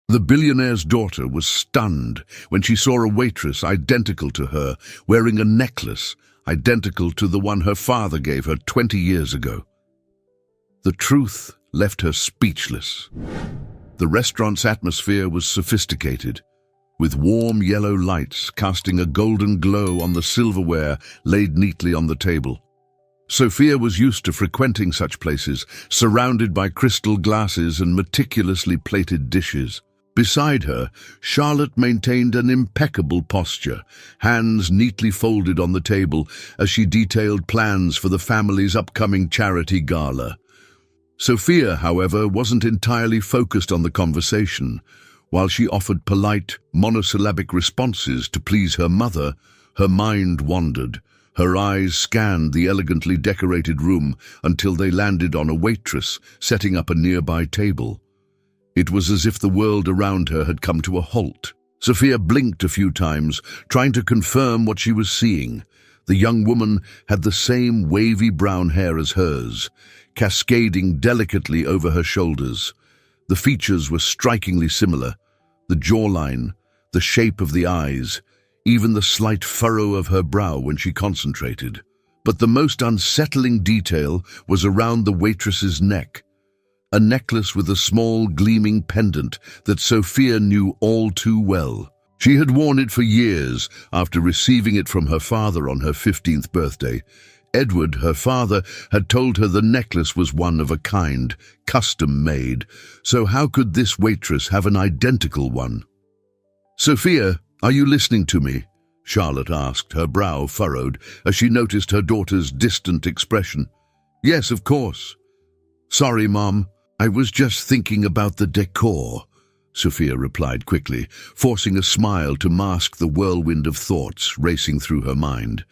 The billionaire's daughter was stunned when she saw a waitress identical to her, wearing a necklace identical to the one her father gave her 20 years ago. The truth left her speechless. The restaurant's atmosphere was sophisticated, with warm yellow lights casting a golden glow on the silverware laid neatly on the table. Sophia was used to frequenting such places, surrounded by crystal glasses and meticulously plated dishes. Beside her, Charlotte maintained an impeccable posture, hands neatly folded on the table as she detailed plans for the family's upcoming charity gala. Sophia, however, wasn't entirely focused on the conversation. While she offered polite, monosyllabic responses to please her mother, her mind wandered. Her eyes scanned the elegantly decorated room until they landed on a waitress setting up a nearby table. It was as if the world around her had come to a halt. Sophia blinked a few times, trying to confirm what she was seeing. The young woman had the same wavy brown hair as hers, cascading delicately over her shoulders. The features were strikingly similar: the jawline, the shape of the eyes, even the slight furrow of her brow when she concentrated. But the most unsettling detail was around the waitress's neck. A necklace with a small, gleaming pendant that Sophia knew all too well. She had worn it for years after receiving it from her father on her 15th birthday. Edward, her father, had told her the necklace was one of a kind, custom-made. So how could this waitress have an identical one? "Sophia, are you listening to me?" Charlotte asked, her brow furrowed as she noticed her daughter's distant expression. "Yes, of course." "Sorry, Mom. I was just thinking about the decor," Sophia replied quickly, forcing a smile to mask the whirlwind of thoughts racing through her mind.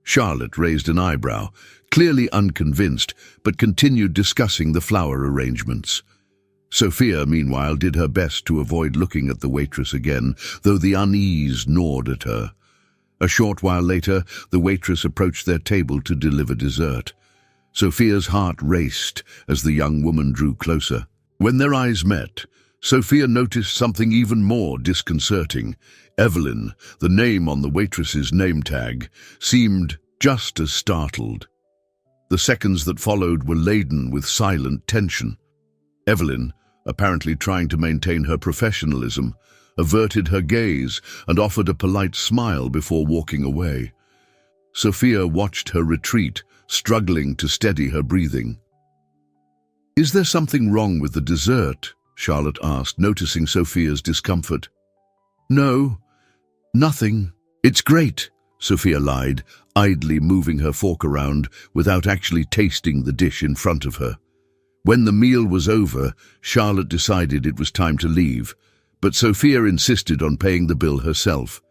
Charlotte raised an eyebrow, clearly unconvinced, but continued discussing the flower arrangements. Sophia, meanwhile, did her best to avoid looking at the waitress again, though the unease gnawed at her. A short while later, the waitress approached their table to deliver dessert. Sophia's heart raced as the young woman drew closer. When their eyes met, Sophia noticed something even more disconcerting. Evelyn, the name on the waitress's name tag, seemed just as startled. The seconds that followed were laden with silent tension. Evelyn, apparently trying to maintain her professionalism, averted her gaze and offered a polite smile before walking away. Sophia watched her retreat, struggling to steady her breathing. "Is there something wrong with the dessert?" Charlotte asked, noticing Sophia's discomfort. "No, nothing. It's great," Sophia lied, idly moving her fork around without actually tasting the dish in front of her. When the meal was over, Charlotte decided it was time to leave, but Sophia insisted on paying the bill herself.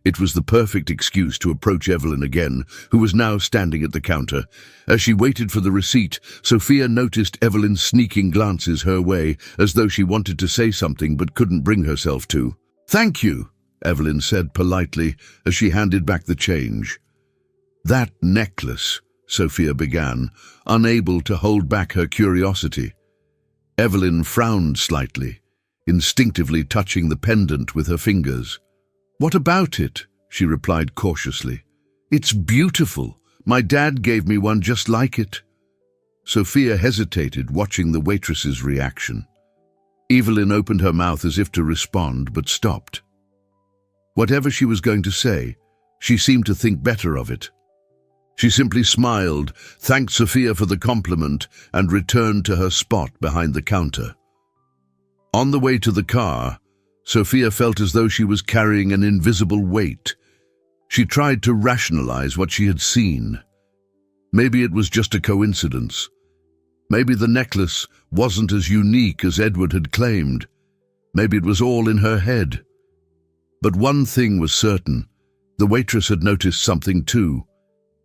It was the perfect excuse to approach Evelyn again, who was now standing at the counter. As she waited for the receipt, Sophia noticed Evelyn's sneaking glances her way, as though she wanted to say something but couldn't bring herself to. "Thank you," Evelyn said politely as she handed back the change. "That necklace," Sophia began, unable to hold back her curiosity. Evelyn frowned slightly, instinctively touching the pendant with her fingers. "What about it?" she replied cautiously. "It's beautiful. My dad gave me one just like it." Sophia hesitated, watching the waitress's reaction. Evelyn opened her mouth as if to respond, but stopped. Whatever she was going to say, she seemed to think better of it. She simply smiled, thanked Sophia for the compliment, and returned to her spot behind the counter. On the way to the car, Sophia felt as though she was carrying an invisible weight. She tried to rationalize what she had seen. Maybe it was just a coincidence. Maybe the necklace wasn't as unique as Edward had claimed. Maybe it was all in her head. But one thing was certain: the waitress had noticed something too.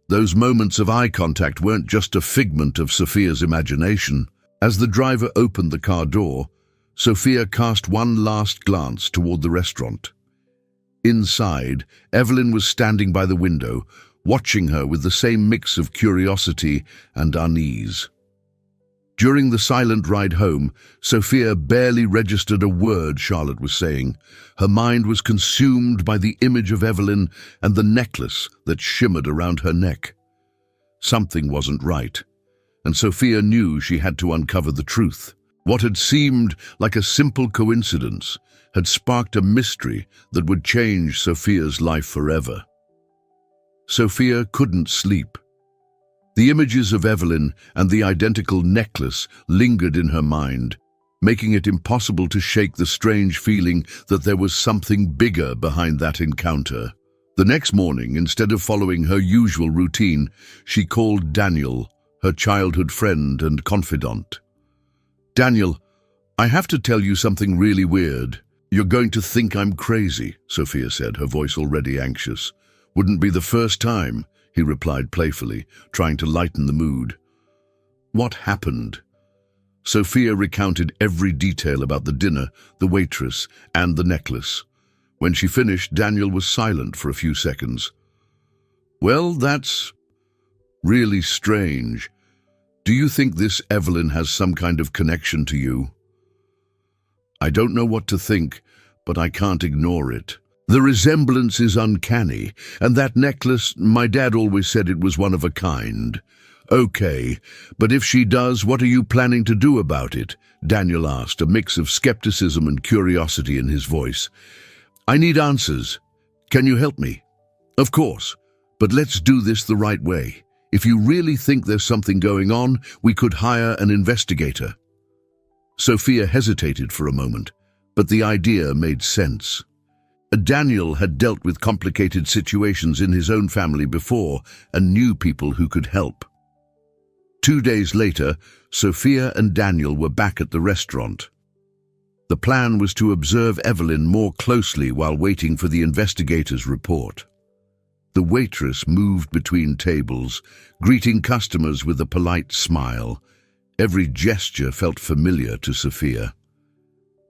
Those moments of eye contact weren't just a figment of Sophia's imagination. As the driver opened the car door, Sophia cast one last glance toward the restaurant. Inside, Evelyn was standing by the window, watching her with the same mix of curiosity and unease. During the silent ride home, Sophia barely registered a word Charlotte was saying. Her mind was consumed by the image of Evelyn and the necklace that shimmered around her neck. Something wasn't right, and Sophia knew she had to uncover the truth. What had seemed like a simple coincidence had sparked a mystery that would change Sophia's life forever. Sophia couldn't sleep. The images of Evelyn and the identical necklace lingered in her mind, making it impossible to shake the strange feeling that there was something bigger behind that encounter. The next morning, instead of following her usual routine, she called Daniel, her childhood friend and confidant. "Daniel, I have to tell you something really weird. You're going to think I'm crazy," Sophia said, her voice already anxious. "Wouldn't be the first time," he replied playfully, trying to lighten the mood. "What happened?" Sophia recounted every detail about the dinner, the waitress, and the necklace. When she finished, Daniel was silent for a few seconds. "Well, that's really strange. Do you think this Evelyn has some kind of connection to you?" "I don't know what to think, but I can't ignore it. The resemblance is uncanny, and that necklace, my dad always said it was one of a kind." "Okay, but if she does, what are you planning to do about it?" Daniel asked, a mix of skepticism and curiosity in his voice. "I need answers. Can you help me?" "Of course, but let's do this the right way. If you really think there's something going on, we could hire an investigator." Sophia hesitated for a moment, but the idea made sense. Daniel had dealt with complicated situations in his own family before and knew people who could help. 2 days later, Sophia and Daniel were back at the restaurant. The plan was to observe Evelyn more closely while waiting for the investigator's report. The waitress moved between tables, greeting customers with a polite smile. Every gesture felt familiar to Sophia.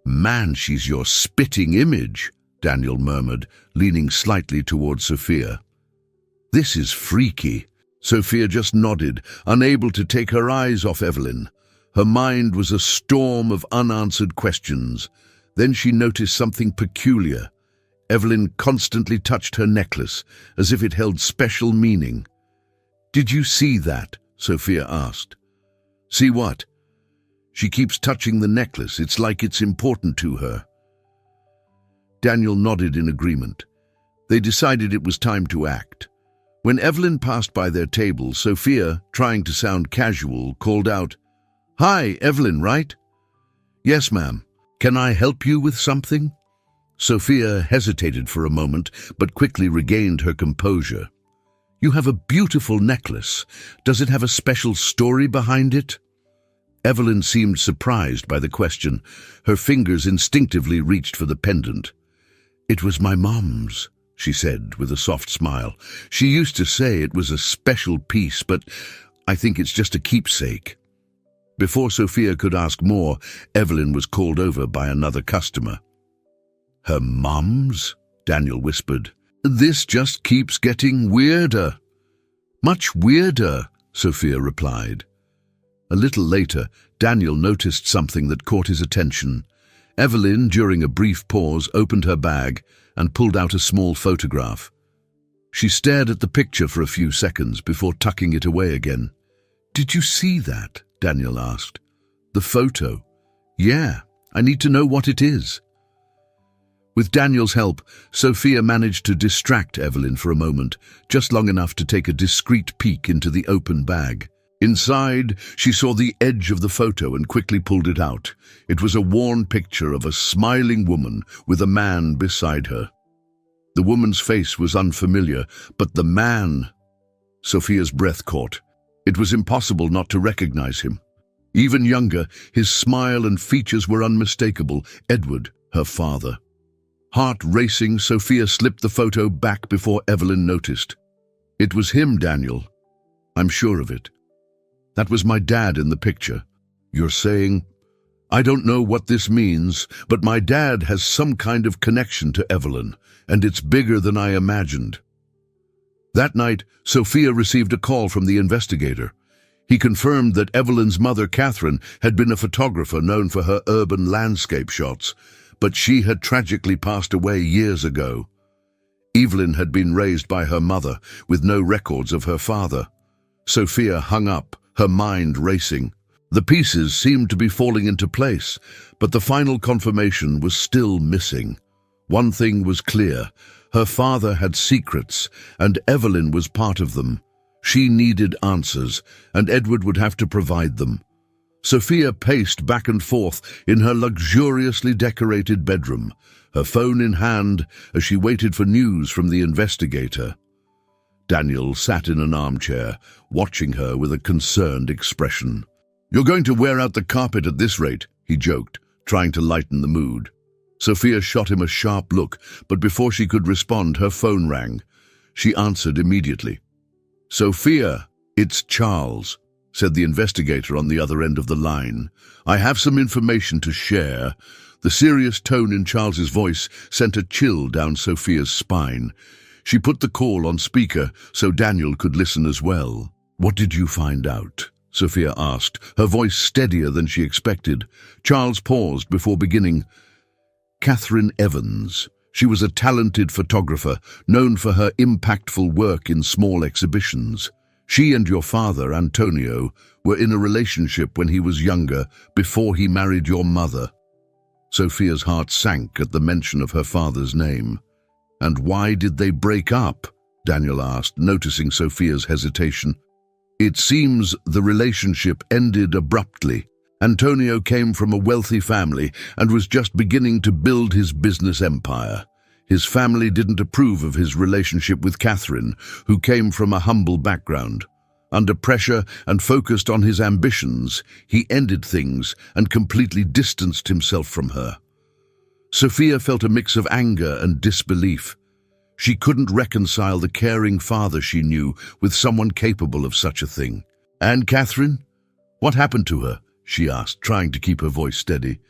"Man, she's your spitting image," Daniel murmured, leaning slightly toward Sophia. "This is freaky." Sophia just nodded, unable to take her eyes off Evelyn. Her mind was a storm of unanswered questions. Then she noticed something peculiar. Evelyn constantly touched her necklace, as if it held special meaning. "Did you see that?" Sophia asked. "See what?" "She keeps touching the necklace. It's like it's important to her." Daniel nodded in agreement. They decided it was time to act. When Evelyn passed by their table, Sophia, trying to sound casual, called out, "Hi, Evelyn, right?" "Yes, ma'am. Can I help you with something?" Sophia hesitated for a moment, but quickly regained her composure. "You have a beautiful necklace. Does it have a special story behind it?" Evelyn seemed surprised by the question. Her fingers instinctively reached for the pendant. "It was my mom's," she said with a soft smile. "She used to say it was a special piece, but I think it's just a keepsake." Before Sophia could ask more, Evelyn was called over by another customer. "Her mom's?" Daniel whispered. "This just keeps getting weirder." "Much weirder," Sophia replied. A little later, Daniel noticed something that caught his attention. Evelyn, during a brief pause, opened her bag and pulled out a small photograph. She stared at the picture for a few seconds before tucking it away again. "Did you see that?" Daniel asked. "The photo?" "Yeah, I need to know what it is." With Daniel's help, Sophia managed to distract Evelyn for a moment, just long enough to take a discreet peek into the open bag. Inside, she saw the edge of the photo and quickly pulled it out. It was a worn picture of a smiling woman with a man beside her. The woman's face was unfamiliar, but the man... Sophia's breath caught. It was impossible not to recognize him. Even younger, his smile and features were unmistakable. Edward, her father. Heart racing, Sophia slipped the photo back before Evelyn noticed. "It was him, Daniel. I'm sure of it. That was my dad in the picture." "You're saying..." "I don't know what this means, but my dad has some kind of connection to Evelyn, and it's bigger than I imagined." That night, Sophia received a call from the investigator. He confirmed that Evelyn's mother, Catherine, had been a photographer known for her urban landscape shots, but she had tragically passed away years ago. Evelyn had been raised by her mother, with no records of her father. Sophia hung up, her mind racing. The pieces seemed to be falling into place, but the final confirmation was still missing. One thing was clear: her father had secrets, and Evelyn was part of them. She needed answers, and Edward would have to provide them. Sophia paced back and forth in her luxuriously decorated bedroom, her phone in hand as she waited for news from the investigator. Daniel sat in an armchair, watching her with a concerned expression. "You're going to wear out the carpet at this rate," he joked, trying to lighten the mood. Sophia shot him a sharp look, but before she could respond, her phone rang. She answered immediately. "Sophia, it's Charles," said the investigator on the other end of the line. "I have some information to share." The serious tone in Charles's voice sent a chill down Sophia's spine. She put the call on speaker so Daniel could listen as well. "What did you find out?" Sophia asked, her voice steadier than she expected. Charles paused before beginning. "Catherine Evans. She was a talented photographer, known for her impactful work in small exhibitions. She and your father, Antonio, were in a relationship when he was younger, before he married your mother." Sophia's heart sank at the mention of her father's name. "And why did they break up?" Daniel asked, noticing Sophia's hesitation. "It seems the relationship ended abruptly. Antonio came from a wealthy family and was just beginning to build his business empire. His family didn't approve of his relationship with Catherine, who came from a humble background. Under pressure and focused on his ambitions, he ended things and completely distanced himself from her." Sophia felt a mix of anger and disbelief. She couldn't reconcile the caring father she knew with someone capable of such a thing. "And Catherine? What happened to her?" she asked, trying to keep her voice steady.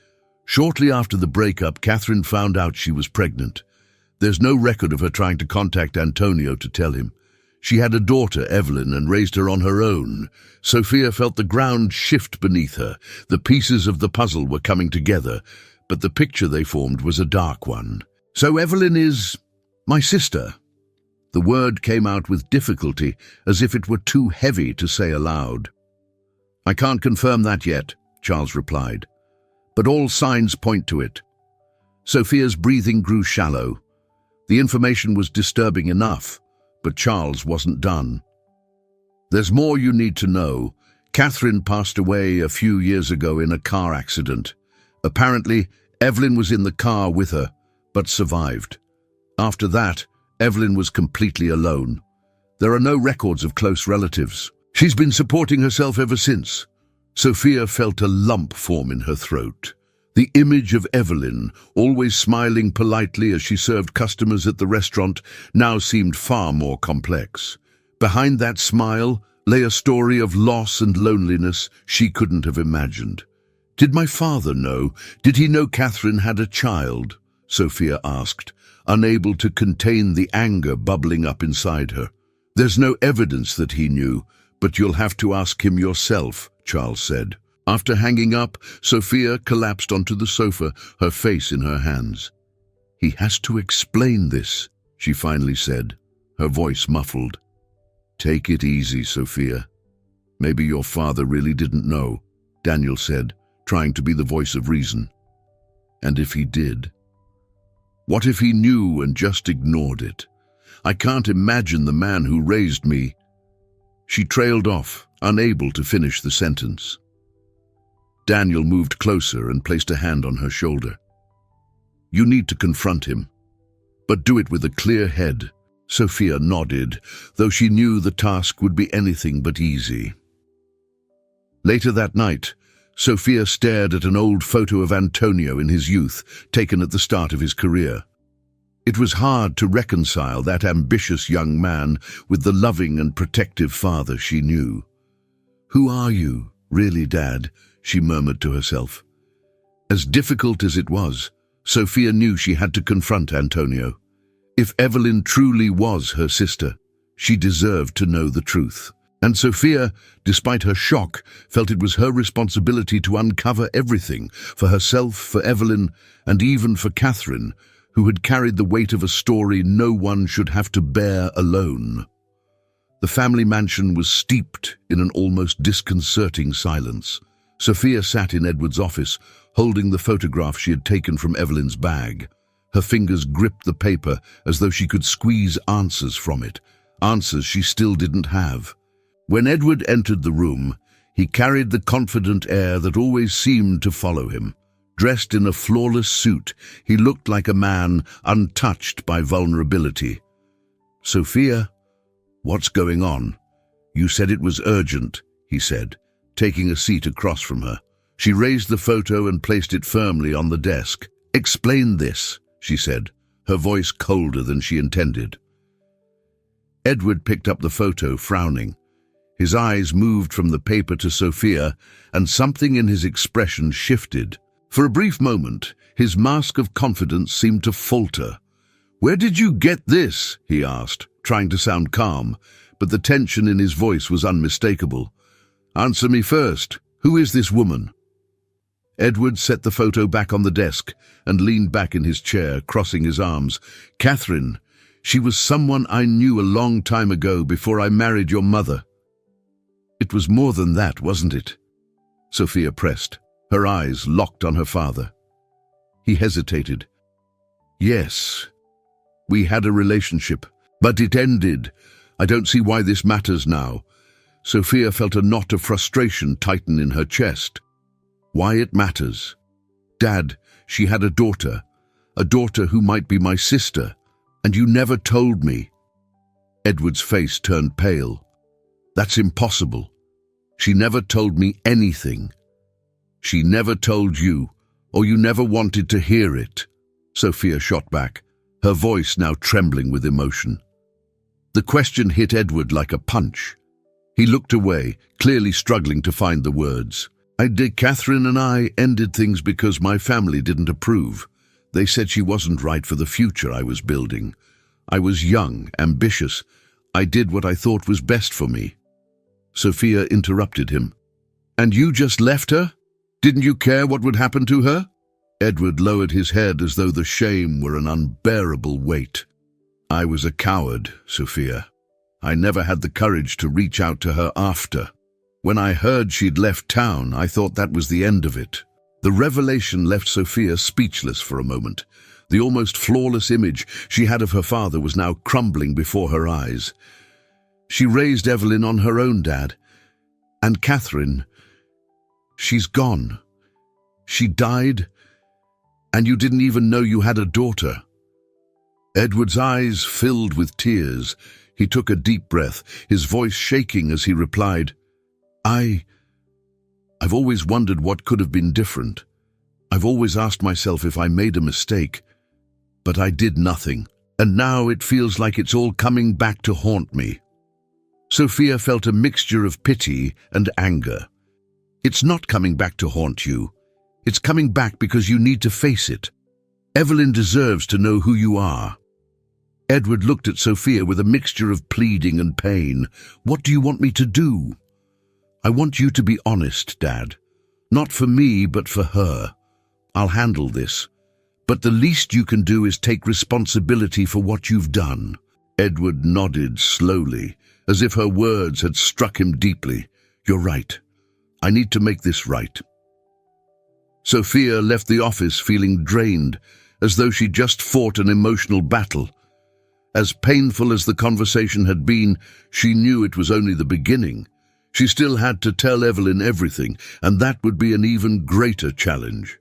"Shortly after the breakup, Catherine found out she was pregnant. There's no record of her trying to contact Antonio to tell him. She had a daughter, Evelyn, and raised her on her own." Sophia felt the ground shift beneath her. The pieces of the puzzle were coming together, but the picture they formed was a dark one. "So Evelyn is my sister?" The word came out with difficulty, as if it were too heavy to say aloud. "I can't confirm that yet," Charles replied, "but all signs point to it." Sophia's breathing grew shallow. The information was disturbing enough, but Charles wasn't done. "There's more you need to know. Catherine passed away a few years ago in a car accident. Apparently, Evelyn was in the car with her, but survived. After that, Evelyn was completely alone. There are no records of close relatives. She's been supporting herself ever since." Sophia felt a lump form in her throat. The image of Evelyn, always smiling politely as she served customers at the restaurant, now seemed far more complex. Behind that smile lay a story of loss and loneliness she couldn't have imagined. "Did my father know? Did he know Catherine had a child?" Sophia asked, unable to contain the anger bubbling up inside her. "There's no evidence that he knew, but you'll have to ask him yourself," Charles said. After hanging up, Sophia collapsed onto the sofa, her face in her hands. "He has to explain this," she finally said, her voice muffled. "Take it easy, Sophia. Maybe your father really didn't know," Daniel said, trying to be the voice of reason. "And if he did? What if he knew and just ignored it? I can't imagine the man who raised me." She trailed off, unable to finish the sentence. Daniel moved closer and placed a hand on her shoulder. "You need to confront him, but do it with a clear head." Sophia nodded, though she knew the task would be anything but easy. Later that night, Sophia stared at an old photo of Antonio in his youth, taken at the start of his career. It was hard to reconcile that ambitious young man with the loving and protective father she knew. "Who are you, really, Dad?" she murmured to herself. As difficult as it was, Sophia knew she had to confront Antonio. If Evelyn truly was her sister, she deserved to know the truth. And Sophia, despite her shock, felt it was her responsibility to uncover everything, for herself, for Evelyn, and even for Catherine, who had carried the weight of a story no one should have to bear alone. The family mansion was steeped in an almost disconcerting silence. Sophia sat in Edward's office, holding the photograph she had taken from Evelyn's bag. Her fingers gripped the paper as though she could squeeze answers from it, answers she still didn't have. When Edward entered the room, he carried the confident air that always seemed to follow him. Dressed in a flawless suit, he looked like a man untouched by vulnerability. "Sophia, what's going on? You said it was urgent," he said, taking a seat across from her. She raised the photo and placed it firmly on the desk. "Explain this," she said, her voice colder than she intended. Edward picked up the photo, frowning. His eyes moved from the paper to Sophia, and something in his expression shifted. For a brief moment, his mask of confidence seemed to falter. "Where did you get this?" he asked, trying to sound calm, but the tension in his voice was unmistakable. "Answer me first. Who is this woman?" Edward set the photo back on the desk and leaned back in his chair, crossing his arms. "Catherine, she was someone I knew a long time ago, before I married your mother." "It was more than that, wasn't it?" Sophia pressed, her eyes locked on her father. He hesitated. "Yes, we had a relationship, but it ended. I don't see why this matters now." Sophia felt a knot of frustration tighten in her chest. "Why it matters? Dad, she had a daughter who might be my sister, and you never told me." Edward's face turned pale. "That's impossible. She never told me anything. She never told you, or you never wanted to hear it," Sophia shot back, her voice now trembling with emotion. The question hit Edward like a punch. He looked away, clearly struggling to find the words. Catherine and I ended things because my family didn't approve. They said she wasn't right for the future I was building. I was young, ambitious. I did what I thought was best for me." Sophia interrupted him. "And you just left her? Didn't you care what would happen to her?" Edward lowered his head as though the shame were an unbearable weight. "I was a coward, Sophia. I never had the courage to reach out to her after. When I heard she'd left town, I thought that was the end of it." The revelation left Sophia speechless for a moment. The almost flawless image she had of her father was now crumbling before her eyes. She raised Evelyn on her own, Dad. And Catherine, she's gone. She died, and you didn't even know you had a daughter. Edward's eyes filled with tears. He took a deep breath, his voice shaking as he replied, I've always wondered what could have been different. I've always asked myself if I made a mistake, but I did nothing, and now it feels like it's all coming back to haunt me." Sophia felt a mixture of pity and anger. "It's not coming back to haunt you. It's coming back because you need to face it. Evelyn deserves to know who you are." Edward looked at Sophia with a mixture of pleading and pain. "What do you want me to do?" "I want you to be honest, Dad. Not for me, but for her. I'll handle this. But the least you can do is take responsibility for what you've done." Edward nodded slowly, as if her words had struck him deeply. "You're right. I need to make this right." Sophia left the office feeling drained, as though she'd just fought an emotional battle. As painful as the conversation had been, she knew it was only the beginning. She still had to tell Evelyn everything, and that would be an even greater challenge.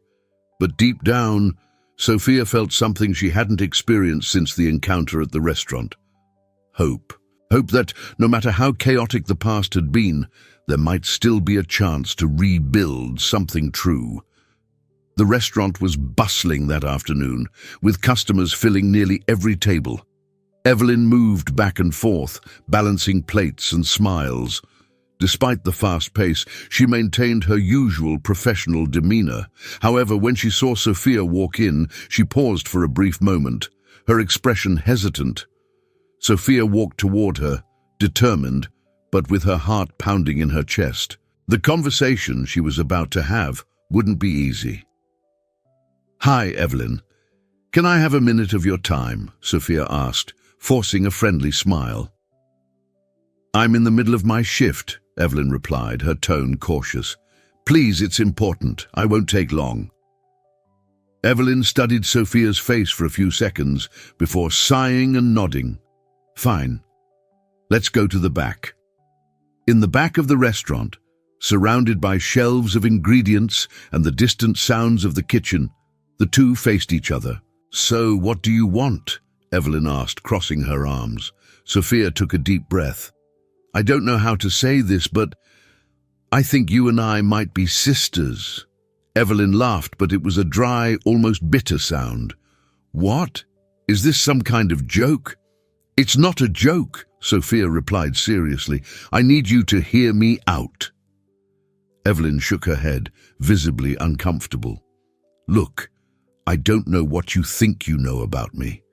But deep down, Sophia felt something she hadn't experienced since the encounter at the restaurant. Hope. Hope that, no matter how chaotic the past had been, there might still be a chance to rebuild something true. The restaurant was bustling that afternoon, with customers filling nearly every table. Evelyn moved back and forth, balancing plates and smiles. Despite the fast pace, she maintained her usual professional demeanor. However, when she saw Sophia walk in, she paused for a brief moment, her expression hesitant. Sophia walked toward her, determined, but with her heart pounding in her chest. The conversation she was about to have wouldn't be easy. "Hi, Evelyn. Can I have a minute of your time?" Sophia asked, forcing a friendly smile. "I'm in the middle of my shift," Evelyn replied, her tone cautious. "Please, it's important. I won't take long." Evelyn studied Sophia's face for a few seconds before sighing and nodding. "Fine. Let's go to the back." In the back of the restaurant, surrounded by shelves of ingredients and the distant sounds of the kitchen, the two faced each other. "So, what do you want?" Evelyn asked, crossing her arms. Sophia took a deep breath. "I don't know how to say this, but I think you and I might be sisters." Evelyn laughed, but it was a dry, almost bitter sound. "What? Is this some kind of joke?" "It's not a joke," Sophia replied seriously. "I need you to hear me out." Evelyn shook her head, visibly uncomfortable. "Look, I don't know what you think you know about me,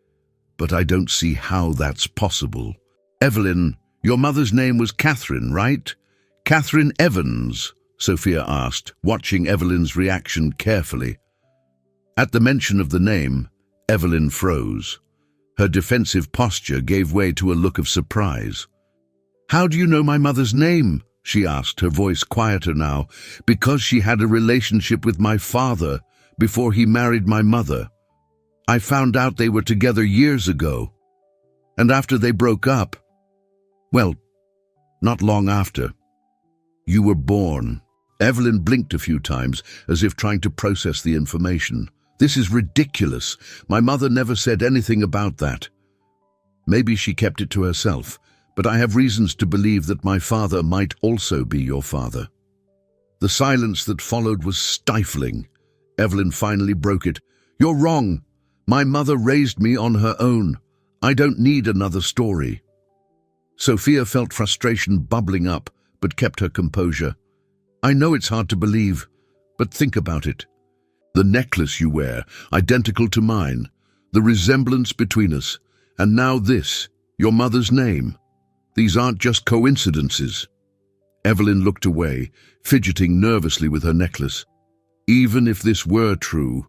but I don't see how that's possible." "Evelyn, your mother's name was Catherine, right? Catherine Evans?" Sophia asked, watching Evelyn's reaction carefully. At the mention of the name, Evelyn froze. Her defensive posture gave way to a look of surprise. "How do you know my mother's name?" she asked, her voice quieter now. "Because she had a relationship with my father before he married my mother. I found out they were together years ago. And after they broke up, well, not long after, you were born." Evelyn blinked a few times, as if trying to process the information. "This is ridiculous. My mother never said anything about that." "Maybe she kept it to herself, but I have reasons to believe that my father might also be your father." The silence that followed was stifling. Evelyn finally broke it. "You're wrong. My mother raised me on her own. I don't need another story." Sophia felt frustration bubbling up, but kept her composure. "I know it's hard to believe, but think about it. The necklace you wear, identical to mine, the resemblance between us, and now this, your mother's name. These aren't just coincidences." Evelyn looked away, fidgeting nervously with her necklace. "Even if this were true,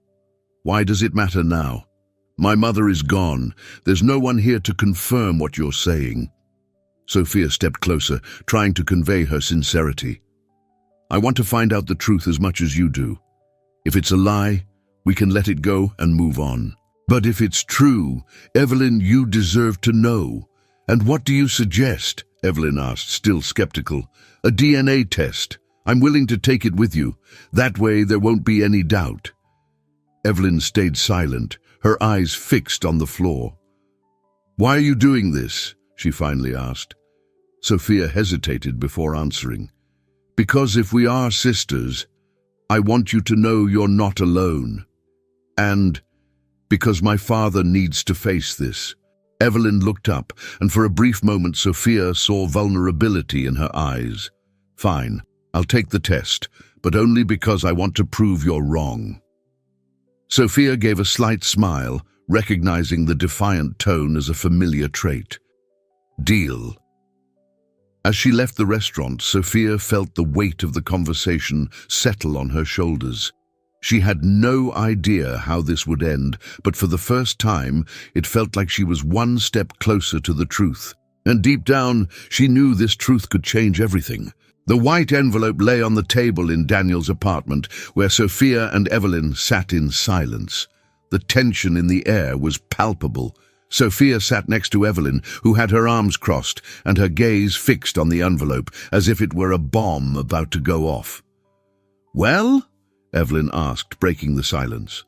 why does it matter now? My mother is gone. There's no one here to confirm what you're saying." Sophia stepped closer, trying to convey her sincerity. "I want to find out the truth as much as you do. If it's a lie, we can let it go and move on. But if it's true, Evelyn, you deserve to know. And what do you suggest?" Evelyn asked, still skeptical. "A DNA test. I'm willing to take it with you. That way there won't be any doubt." Evelyn stayed silent, her eyes fixed on the floor. "Why are you doing this?" she finally asked. Sophia hesitated before answering. "Because if we are sisters, I want you to know you're not alone. And because my father needs to face this." Evelyn looked up, and for a brief moment Sophia saw vulnerability in her eyes. "Fine, I'll take the test, but only because I want to prove you're wrong." Sophia gave a slight smile, recognizing the defiant tone as a familiar trait. "Deal." As she left the restaurant, Sophia felt the weight of the conversation settle on her shoulders. She had no idea how this would end, but for the first time, it felt like she was one step closer to the truth. And deep down, she knew this truth could change everything. The white envelope lay on the table in Daniel's apartment, where Sophia and Evelyn sat in silence. The tension in the air was palpable. Sophia sat next to Evelyn, who had her arms crossed and her gaze fixed on the envelope, as if it were a bomb about to go off. "Well?" Evelyn asked, breaking the silence.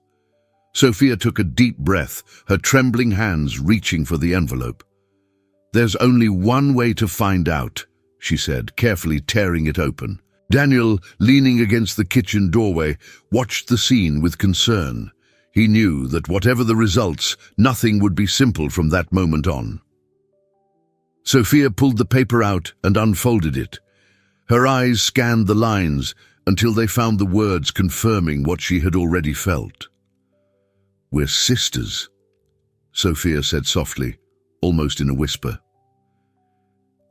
Sophia took a deep breath, her trembling hands reaching for the envelope. "There's only one way to find out," she said, carefully tearing it open. Daniel, leaning against the kitchen doorway, watched the scene with concern. He knew that whatever the results, nothing would be simple from that moment on. Sophia pulled the paper out and unfolded it. Her eyes scanned the lines until they found the words confirming what she had already felt. "We're sisters," Sophia said softly, almost in a whisper.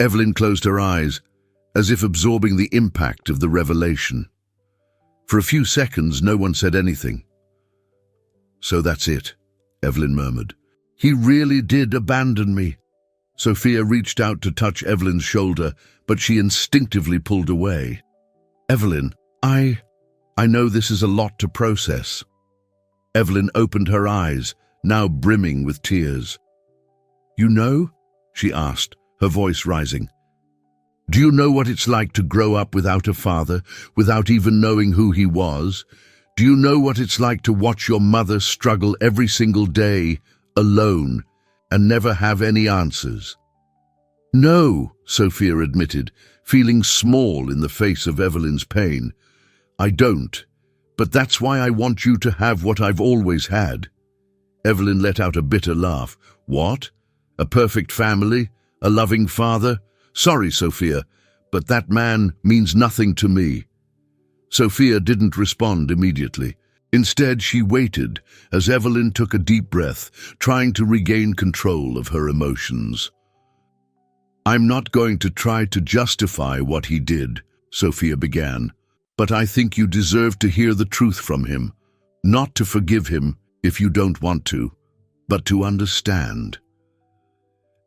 Evelyn closed her eyes, as if absorbing the impact of the revelation. For a few seconds, no one said anything. "So that's it," Evelyn murmured. "He really did abandon me." Sophia reached out to touch Evelyn's shoulder, but she instinctively pulled away. "Evelyn, I know this is a lot to process." Evelyn opened her eyes, now brimming with tears. "You know?" she asked, her voice rising. "Do you know what it's like to grow up without a father, without even knowing who he was? Do you know what it's like to watch your mother struggle every single day, alone, and never have any answers?" "No," Sophia admitted, feeling small in the face of Evelyn's pain. "I don't, but that's why I want you to have what I've always had." Evelyn let out a bitter laugh. "What? A perfect family? A loving father? Sorry, Sophia, but that man means nothing to me." Sophia didn't respond immediately. Instead, she waited as Evelyn took a deep breath, trying to regain control of her emotions. "I'm not going to try to justify what he did," Sophia began, "but I think you deserve to hear the truth from him. Not to forgive him if you don't want to, but to understand."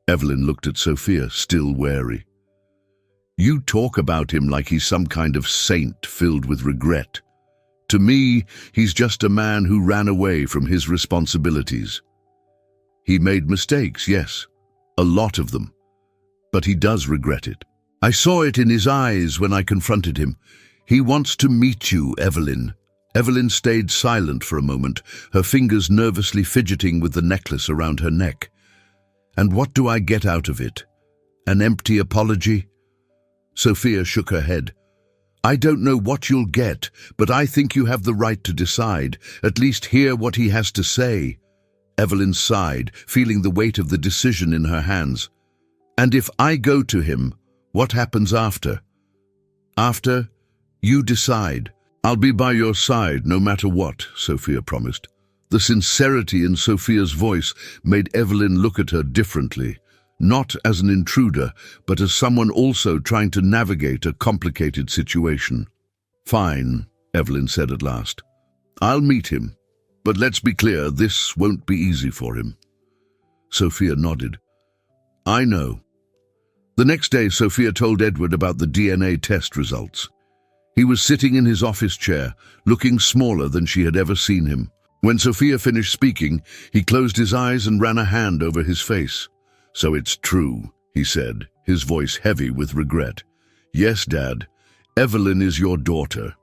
Evelyn looked at Sophia, still wary. "You talk about him like he's some kind of saint filled with regret. To me, he's just a man who ran away from his responsibilities. He made mistakes, yes, a lot of them, but he does regret it. I saw it in his eyes when I confronted him. He wants to meet you, Evelyn." Evelyn stayed silent for a moment, her fingers nervously fidgeting with the necklace around her neck. "And what do I get out of it? An empty apology?" Sophia shook her head. "I don't know what you'll get, but I think you have the right to decide, at least hear what he has to say." Evelyn sighed, feeling the weight of the decision in her hands. "And if I go to him, what happens after?" "After? You decide. I'll be by your side no matter what," Sophia promised. The sincerity in Sophia's voice made Evelyn look at her differently, not as an intruder, but as someone also trying to navigate a complicated situation. "Fine," Evelyn said at last. "I'll meet him, but let's be clear, this won't be easy for him." Sophia nodded. "I know." The next day, Sophia told Edward about the DNA test results. He was sitting in his office chair, looking smaller than she had ever seen him. When Sophia finished speaking, he closed his eyes and ran a hand over his face. "So it's true," he said, his voice heavy with regret. "Yes, Dad, Evelyn is your daughter."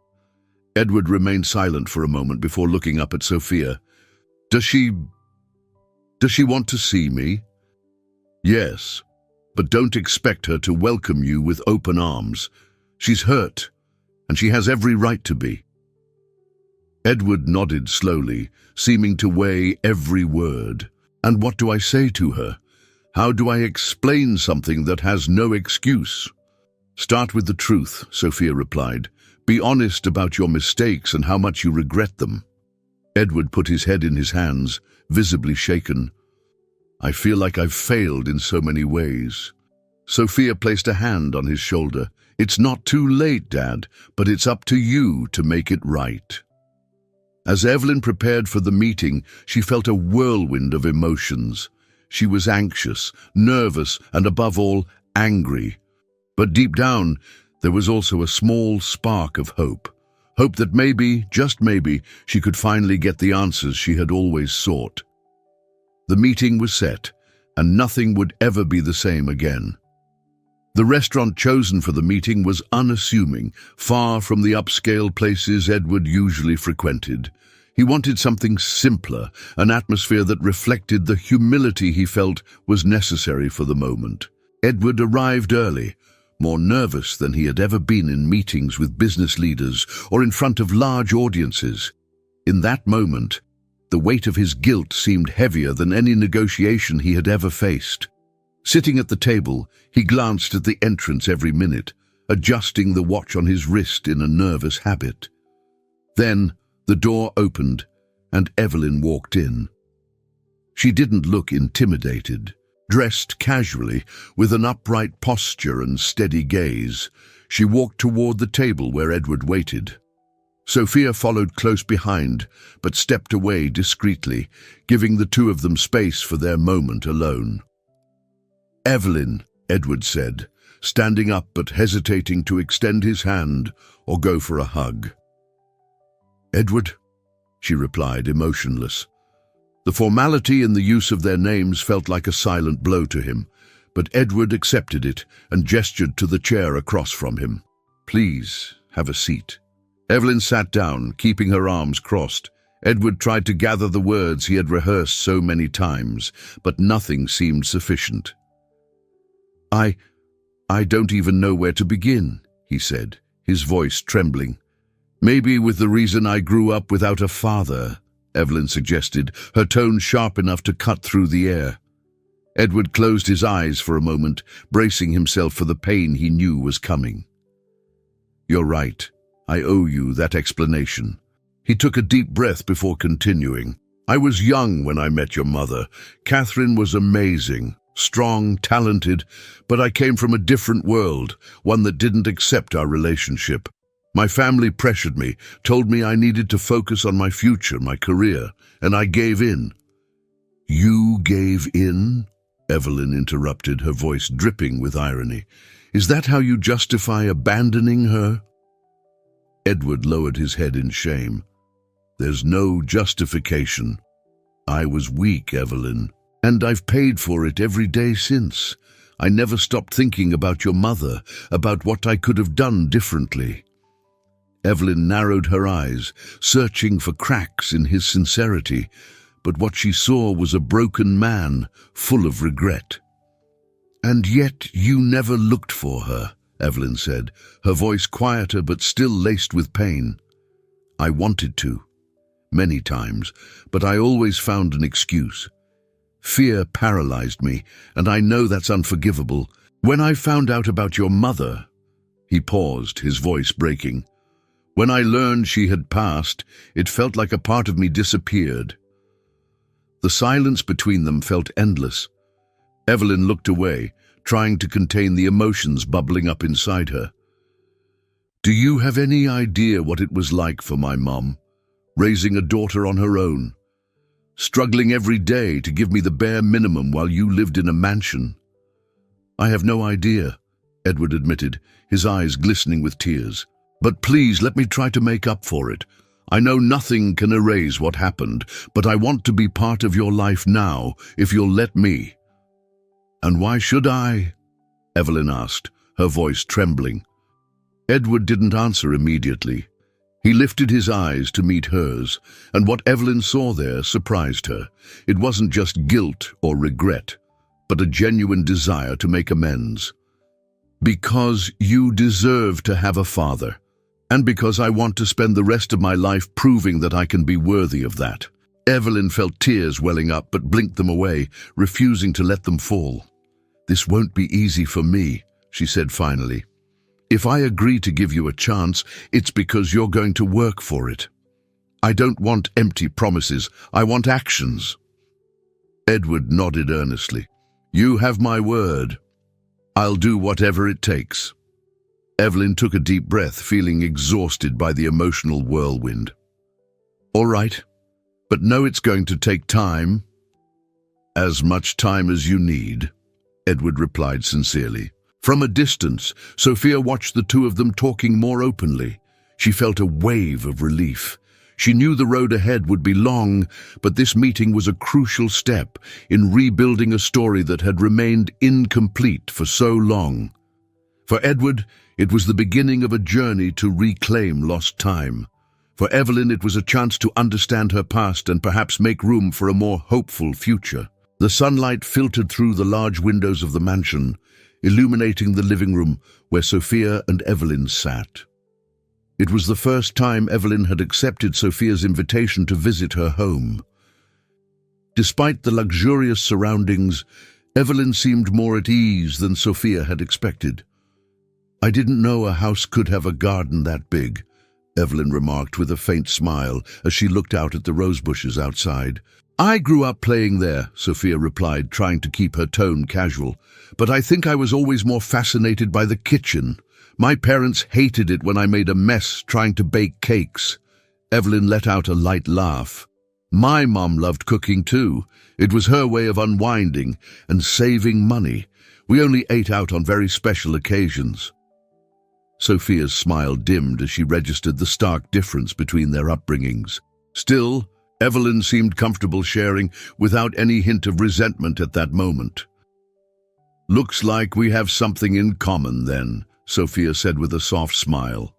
Edward remained silent for a moment before looking up at Sophia. Does she want to see me?" "Yes, but don't expect her to welcome you with open arms. She's hurt, and she has every right to be." Edward nodded slowly, seeming to weigh every word. "And what do I say to her? How do I explain something that has no excuse?" "Start with the truth," Sophia replied. "Be honest about your mistakes and how much you regret them." Edward put his head in his hands, visibly shaken. "I feel like I've failed in so many ways." Sophia placed a hand on his shoulder. "It's not too late, Dad, but it's up to you to make it right." As Evelyn prepared for the meeting, she felt a whirlwind of emotions. She was anxious, nervous, and above all, angry. But deep down, there was also a small spark of hope. Hope that maybe, just maybe, she could finally get the answers she had always sought. The meeting was set, and nothing would ever be the same again. The restaurant chosen for the meeting was unassuming, far from the upscale places Edward usually frequented. He wanted something simpler, an atmosphere that reflected the humility he felt was necessary for the moment. Edward arrived early, more nervous than he had ever been in meetings with business leaders or in front of large audiences. In that moment, the weight of his guilt seemed heavier than any negotiation he had ever faced. Sitting at the table, he glanced at the entrance every minute, adjusting the watch on his wrist in a nervous habit. Then, the door opened, and Evelyn walked in. She didn't look intimidated. Dressed casually, with an upright posture and steady gaze, she walked toward the table where Edward waited. Sophia followed close behind, but stepped away discreetly, giving the two of them space for their moment alone. "Evelyn," Edward said, standing up but hesitating to extend his hand or go for a hug. "Edward," she replied, emotionless. The formality in the use of their names felt like a silent blow to him, but Edward accepted it and gestured to the chair across from him. "Please, have a seat." Evelyn sat down, keeping her arms crossed. Edward tried to gather the words he had rehearsed so many times, but nothing seemed sufficient. I don't even know where to begin," he said, his voice trembling. "Maybe with the reason I grew up without a father," Evelyn suggested, her tone sharp enough to cut through the air. Edward closed his eyes for a moment, bracing himself for the pain he knew was coming. "You're right. I owe you that explanation." He took a deep breath before continuing. "I was young when I met your mother. Catherine was amazing, strong, talented, but I came from a different world, one that didn't accept our relationship. My family pressured me, told me I needed to focus on my future, my career, and I gave in." "You gave in?" Evelyn interrupted, her voice dripping with irony. "Is that how you justify abandoning her?" Edward lowered his head in shame. "There's no justification. I was weak, Evelyn, and I've paid for it every day since. I never stopped thinking about your mother, about what I could have done differently." Evelyn narrowed her eyes, searching for cracks in his sincerity, but what she saw was a broken man, full of regret. "And yet you never looked for her," Evelyn said, her voice quieter but still laced with pain. "I wanted to, many times, but I always found an excuse. Fear paralyzed me, and I know that's unforgivable. When I found out about your mother," he paused, his voice breaking. "When I learned she had passed, it felt like a part of me disappeared." The silence between them felt endless. Evelyn looked away, trying to contain the emotions bubbling up inside her. "Do you have any idea what it was like for my mom, raising a daughter on her own, struggling every day to give me the bare minimum while you lived in a mansion?" "I have no idea," Edward admitted, his eyes glistening with tears. "But please let me try to make up for it. I know nothing can erase what happened, but I want to be part of your life now, if you'll let me." "And why should I?" Evelyn asked, her voice trembling. Edward didn't answer immediately. He lifted his eyes to meet hers, and what Evelyn saw there surprised her. It wasn't just guilt or regret, but a genuine desire to make amends. "Because you deserve to have a father, and because I want to spend the rest of my life proving that I can be worthy of that." Evelyn felt tears welling up but blinked them away, refusing to let them fall. "This won't be easy for me," she said finally. "If I agree to give you a chance, it's because you're going to work for it. I don't want empty promises, I want actions." Edward nodded earnestly. "You have my word. I'll do whatever it takes." Evelyn took a deep breath, feeling exhausted by the emotional whirlwind. "All right, but know it's going to take time." "As much time as you need," Edward replied sincerely. From a distance, Sophia watched the two of them talking more openly. She felt a wave of relief. She knew the road ahead would be long, but this meeting was a crucial step in rebuilding a story that had remained incomplete for so long. For Edward, it was the beginning of a journey to reclaim lost time. For Evelyn, it was a chance to understand her past and perhaps make room for a more hopeful future. The sunlight filtered through the large windows of the mansion, illuminating the living room where Sophia and Evelyn sat. It was the first time Evelyn had accepted Sophia's invitation to visit her home. Despite the luxurious surroundings, Evelyn seemed more at ease than Sophia had expected. "I didn't know a house could have a garden that big," Evelyn remarked with a faint smile as she looked out at the rose bushes outside. I grew up playing there, Sophia replied, trying to keep her tone casual. But I think I was always more fascinated by the kitchen. My parents hated it when I made a mess trying to bake cakes. Evelyn let out a light laugh. My mom loved cooking too. It was her way of unwinding and saving money. We only ate out on very special occasions. Sophia's smile dimmed as she registered the stark difference between their upbringings. Still, Evelyn seemed comfortable sharing without any hint of resentment at that moment. "Looks like we have something in common then," Sophia said with a soft smile.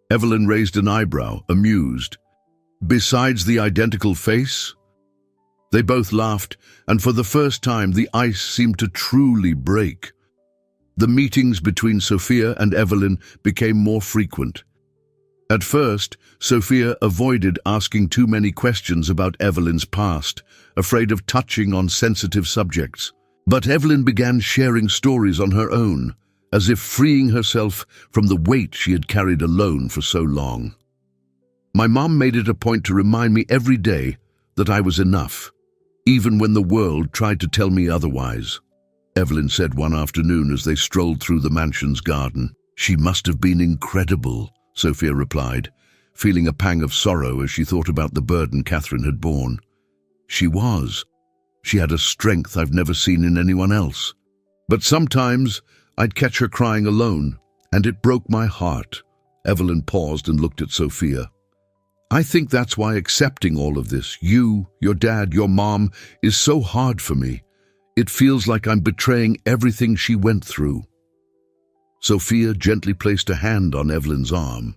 Evelyn raised an eyebrow, amused. "Besides the identical face?" They both laughed, and for the first time the ice seemed to truly break. The meetings between Sophia and Evelyn became more frequent. At first, Sophia avoided asking too many questions about Evelyn's past, afraid of touching on sensitive subjects. But Evelyn began sharing stories on her own, as if freeing herself from the weight she had carried alone for so long. "My mom made it a point to remind me every day that I was enough, even when the world tried to tell me otherwise," Evelyn said one afternoon as they strolled through the mansion's garden. "She must have been incredible," Sophia replied, feeling a pang of sorrow as she thought about the burden Catherine had borne. "She was. She had a strength I've never seen in anyone else. But sometimes I'd catch her crying alone, and it broke my heart." Evelyn paused and looked at Sophia. "I think that's why accepting all of this, you, your dad, your mom, is so hard for me. It feels like I'm betraying everything she went through." Sophia gently placed a hand on Evelyn's arm.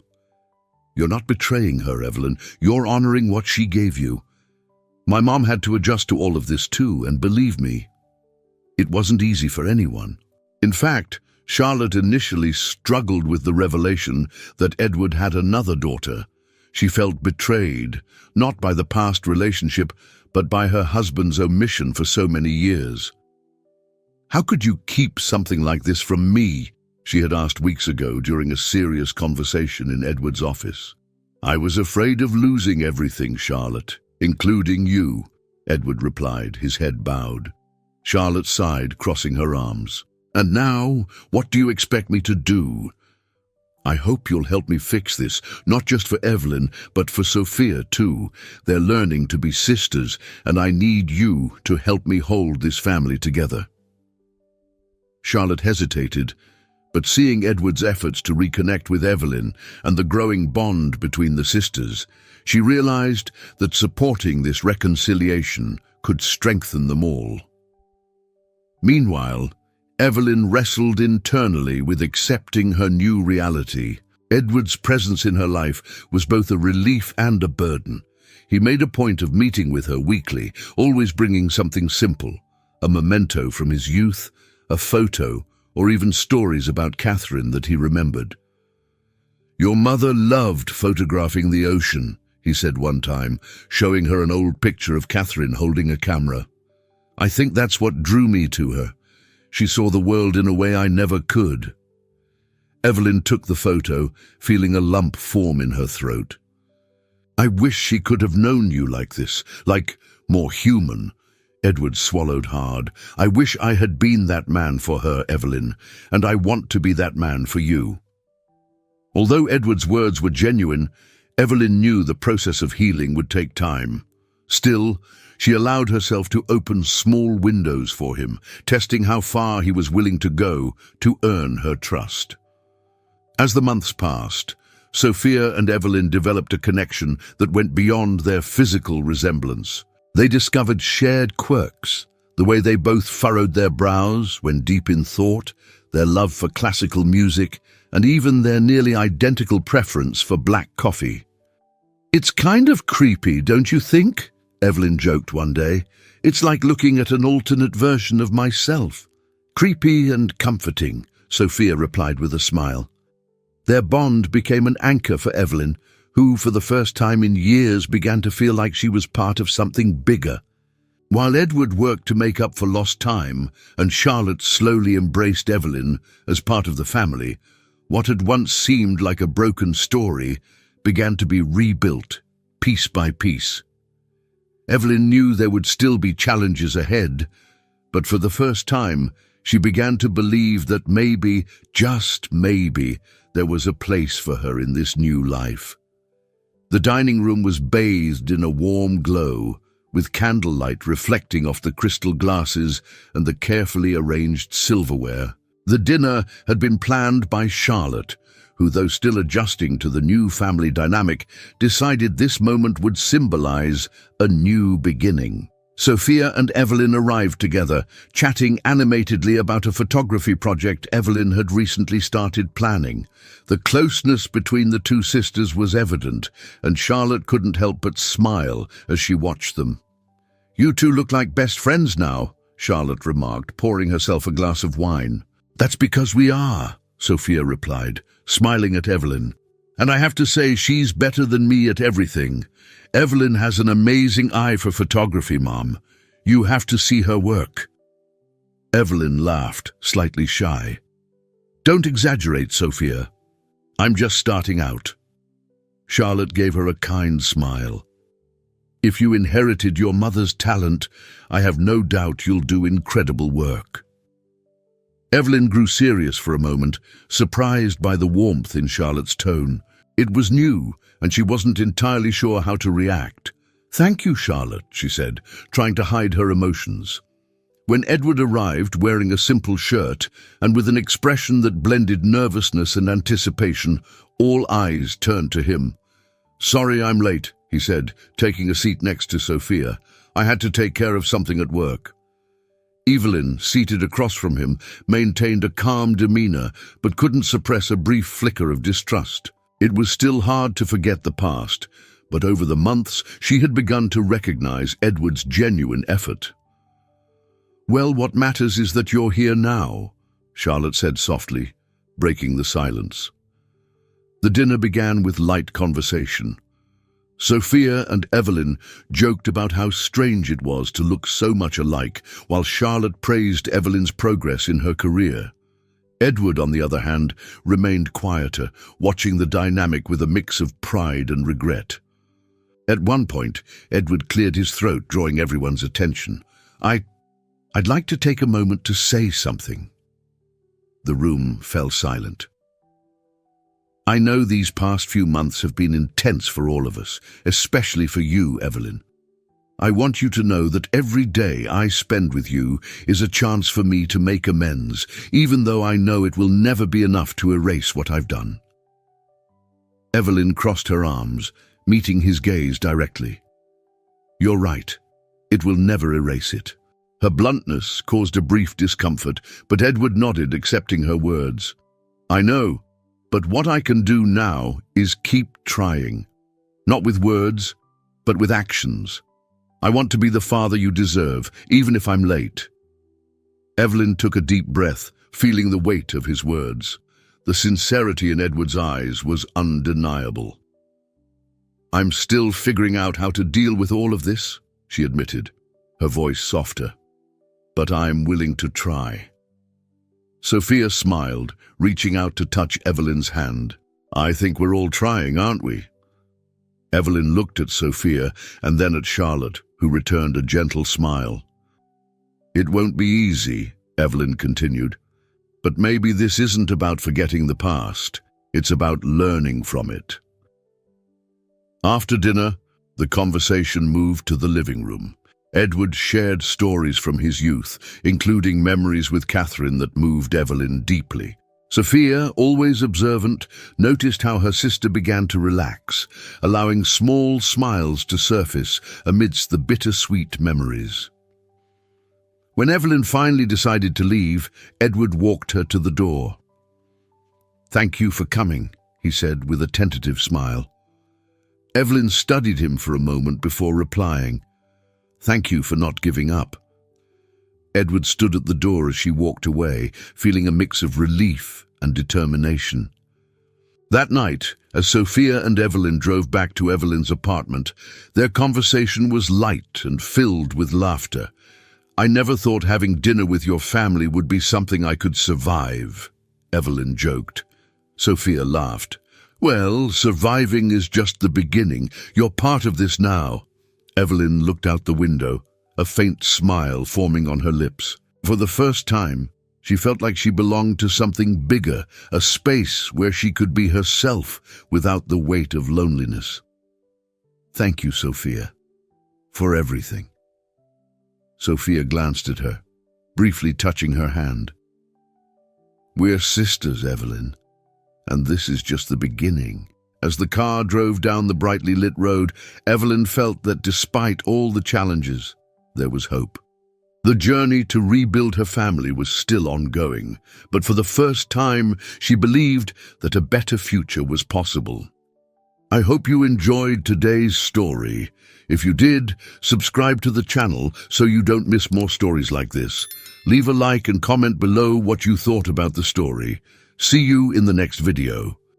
"You're not betraying her, Evelyn. You're honoring what she gave you. My mom had to adjust to all of this too, and believe me, it wasn't easy for anyone. In fact, Charlotte initially struggled with the revelation that Edward had another daughter. She felt betrayed, not by the past relationship, but by her husband's omission for so many years. "How could you keep something like this from me?" she had asked weeks ago during a serious conversation in Edward's office. "I was afraid of losing everything, Charlotte, including you," Edward replied, his head bowed. Charlotte sighed, crossing her arms. "And now, what do you expect me to do?" "I hope you'll help me fix this, not just for Evelyn, but for Sophia too. They're learning to be sisters, and I need you to help me hold this family together." Charlotte hesitated, but seeing Edward's efforts to reconnect with Evelyn and the growing bond between the sisters, she realized that supporting this reconciliation could strengthen them all. Meanwhile, Evelyn wrestled internally with accepting her new reality. Edward's presence in her life was both a relief and a burden. He made a point of meeting with her weekly, always bringing something simple, a memento from his youth, a photo, or even stories about Catherine that he remembered. "Your mother loved photographing the ocean," he said one time, showing her an old picture of Catherine holding a camera. "I think that's what drew me to her. She saw the world in a way I never could." Evelyn took the photo, feeling a lump form in her throat. "I wish she could have known you like this, like more human." Edward swallowed hard. "I wish I had been that man for her, Evelyn, and I want to be that man for you." Although Edward's words were genuine, Evelyn knew the process of healing would take time. Still, she allowed herself to open small windows for him, testing how far he was willing to go to earn her trust. As the months passed, Sophia and Evelyn developed a connection that went beyond their physical resemblance. They discovered shared quirks, the way they both furrowed their brows when deep in thought, their love for classical music, and even their nearly identical preference for black coffee. "It's kind of creepy, don't you think?" Evelyn joked one day. "It's like looking at an alternate version of myself." "Creepy and comforting," Sophia replied with a smile. Their bond became an anchor for Evelyn, who for the first time in years began to feel like she was part of something bigger. While Edward worked to make up for lost time and Charlotte slowly embraced Evelyn as part of the family, what had once seemed like a broken story began to be rebuilt, piece by piece. Evelyn knew there would still be challenges ahead, but for the first time, she began to believe that maybe, just maybe, there was a place for her in this new life. The dining room was bathed in a warm glow, with candlelight reflecting off the crystal glasses and the carefully arranged silverware. The dinner had been planned by Charlotte, who, though still adjusting to the new family dynamic, decided this moment would symbolize a new beginning. Sophia and Evelyn arrived together, chatting animatedly about a photography project Evelyn had recently started planning. The closeness between the two sisters was evident, and Charlotte couldn't help but smile as she watched them. "You two look like best friends now," Charlotte remarked, pouring herself a glass of wine. "That's because we are," Sophia replied, smiling at Evelyn. "And I have to say she's better than me at everything. Evelyn has an amazing eye for photography, Mom. You have to see her work." Evelyn laughed, slightly shy. "Don't exaggerate, Sophia. I'm just starting out." Charlotte gave her a kind smile. "If you inherited your mother's talent, I have no doubt you'll do incredible work." Evelyn grew serious for a moment, surprised by the warmth in Charlotte's tone. It was new, and she wasn't entirely sure how to react. "Thank you, Charlotte," she said, trying to hide her emotions. When Edward arrived wearing a simple shirt and with an expression that blended nervousness and anticipation, all eyes turned to him. "Sorry I'm late," he said, taking a seat next to Sophia. "I had to take care of something at work." Evelyn, seated across from him, maintained a calm demeanor but couldn't suppress a brief flicker of distrust. It was still hard to forget the past, but over the months she had begun to recognize Edward's genuine effort. "Well, what matters is that you're here now," Charlotte said softly, breaking the silence. The dinner began with light conversation. Sophia and Evelyn joked about how strange it was to look so much alike, while Charlotte praised Evelyn's progress in her career. Edward, on the other hand, remained quieter, watching the dynamic with a mix of pride and regret. At one point, Edward cleared his throat, drawing everyone's attention. I'd like to take a moment to say something." The room fell silent. "I know these past few months have been intense for all of us, especially for you, Evelyn. I want you to know that every day I spend with you is a chance for me to make amends, even though I know it will never be enough to erase what I've done." Evelyn crossed her arms, meeting his gaze directly. "You're right. It will never erase it." Her bluntness caused a brief discomfort, but Edward nodded, accepting her words. "I know, but what I can do now is keep trying. Not with words, but with actions. I want to be the father you deserve, even if I'm late." Evelyn took a deep breath, feeling the weight of his words. The sincerity in Edward's eyes was undeniable. "I'm still figuring out how to deal with all of this," she admitted, her voice softer. "But I'm willing to try." Sophia smiled, reaching out to touch Evelyn's hand. "I think we're all trying, aren't we?" Evelyn looked at Sophia and then at Charlotte, who returned a gentle smile. "It won't be easy," Evelyn continued, "but maybe this isn't about forgetting the past. It's about learning from it." After dinner, the conversation moved to the living room. Edward shared stories from his youth, including memories with Catherine that moved Evelyn deeply. Sophia, always observant, noticed how her sister began to relax, allowing small smiles to surface amidst the bittersweet memories. When Evelyn finally decided to leave, Edward walked her to the door. "Thank you for coming," he said with a tentative smile. Evelyn studied him for a moment before replying, "Thank you for not giving up." Edward stood at the door as she walked away, feeling a mix of relief and determination. That night, as Sophia and Evelyn drove back to Evelyn's apartment, their conversation was light and filled with laughter. "I never thought having dinner with your family would be something I could survive," Evelyn joked. Sophia laughed. "Well, surviving is just the beginning. You're part of this now." Evelyn looked out the window, a faint smile forming on her lips. For the first time, she felt like she belonged to something bigger, a space where she could be herself without the weight of loneliness. "Thank you, Sophia, for everything." Sophia glanced at her, briefly touching her hand. "We're sisters, Evelyn, and this is just the beginning." As the car drove down the brightly lit road, Evelyn felt that despite all the challenges, there was hope. The journey to rebuild her family was still ongoing, but for the first time, she believed that a better future was possible. I hope you enjoyed today's story. If you did, subscribe to the channel so you don't miss more stories like this. Leave a like and comment below what you thought about the story. See you in the next video.